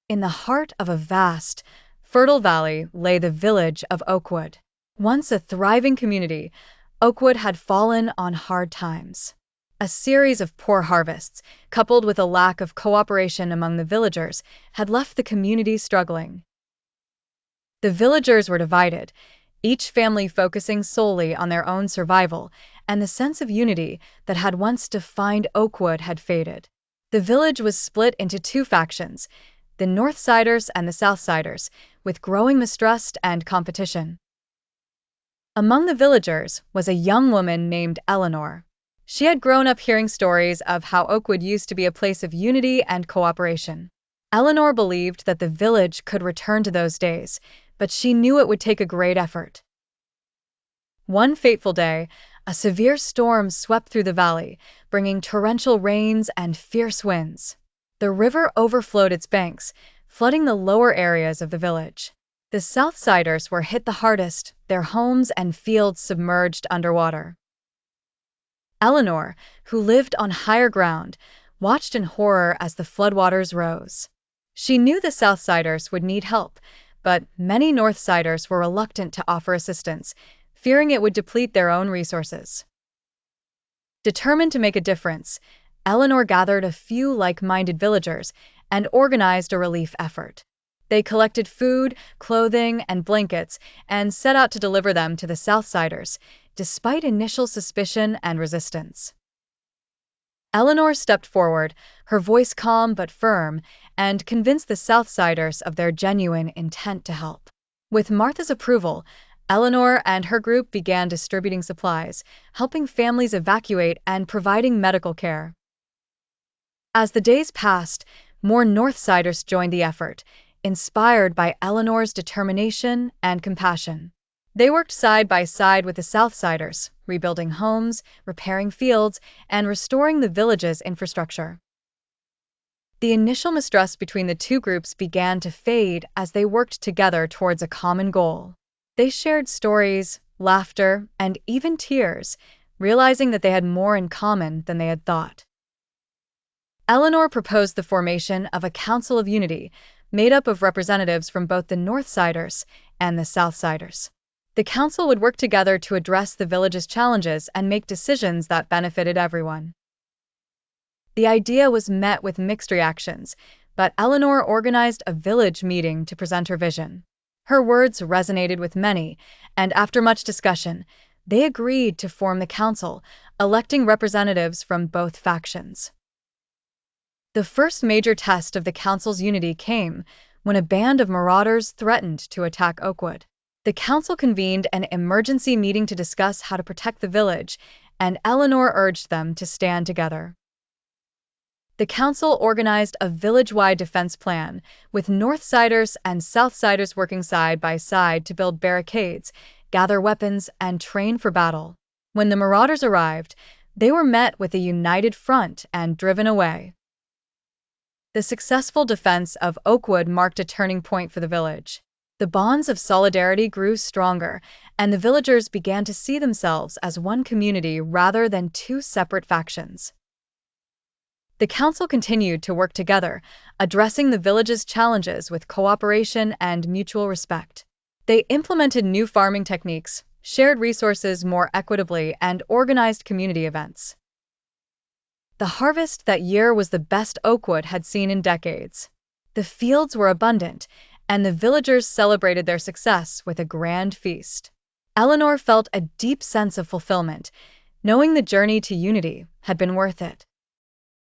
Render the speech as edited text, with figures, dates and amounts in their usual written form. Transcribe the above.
In the heart of a vast, fertile valley lay the village of Oakwood. Once a thriving community, Oakwood had fallen on hard times. A series of poor harvests, coupled with a lack of cooperation among the villagers, had left the community struggling. The villagers were divided, each family focusing solely on their own survival, and the sense of unity that had once defined Oakwood had faded. The village was split into two factions, the Northsiders and the Southsiders, with growing mistrust and competition. Among the villagers was a young woman named Eleanor. She had grown up hearing stories of how Oakwood used to be a place of unity and cooperation. Eleanor believed that the village could return to those days, but she knew it would take a great effort. One fateful day, a severe storm swept through the valley, bringing torrential rains and fierce winds. The river overflowed its banks, flooding the lower areas of the village. The Southsiders were hit the hardest, their homes and fields submerged underwater. Eleanor, who lived on higher ground, watched in horror as the floodwaters rose. She knew the Southsiders would need help, but many Northsiders were reluctant to offer assistance, fearing it would deplete their own resources. Determined to make a difference, Eleanor gathered a few like-minded villagers and organized a relief effort. They collected food, clothing, and blankets and set out to deliver them to the Southsiders, despite initial suspicion and resistance. Eleanor stepped forward, her voice calm but firm, and convinced the Southsiders of their genuine intent to help. With Martha's approval, Eleanor and her group began distributing supplies, helping families evacuate and providing medical care. As the days passed, more Northsiders joined the effort, inspired by Eleanor's determination and compassion. They worked side by side with the Southsiders, rebuilding homes, repairing fields, and restoring the village's infrastructure. The initial mistrust between the two groups began to fade as they worked together towards a common goal. They shared stories, laughter, and even tears, realizing that they had more in common than they had thought. Eleanor proposed the formation of a Council of Unity, made up of representatives from both the Northsiders and the Southsiders. The council would work together to address the village's challenges and make decisions that benefited everyone. The idea was met with mixed reactions, but Eleanor organized a village meeting to present her vision. Her words resonated with many, and after much discussion, they agreed to form the council, electing representatives from both factions. The first major test of the council's unity came when a band of marauders threatened to attack Oakwood. The council convened an emergency meeting to discuss how to protect the village, and Eleanor urged them to stand together. The council organized a village-wide defense plan, with Northsiders and Southsiders working side by side to build barricades, gather weapons, and train for battle. When the marauders arrived, they were met with a united front and driven away. The successful defense of Oakwood marked a turning point for the village. The bonds of solidarity grew stronger, and the villagers began to see themselves as one community rather than two separate factions. The council continued to work together, addressing the village's challenges with cooperation and mutual respect. They implemented new farming techniques, shared resources more equitably, and organized community events. The harvest that year was the best Oakwood had seen in decades. The fields were abundant, and the villagers celebrated their success with a grand feast. Eleanor felt a deep sense of fulfillment, knowing the journey to unity had been worth it.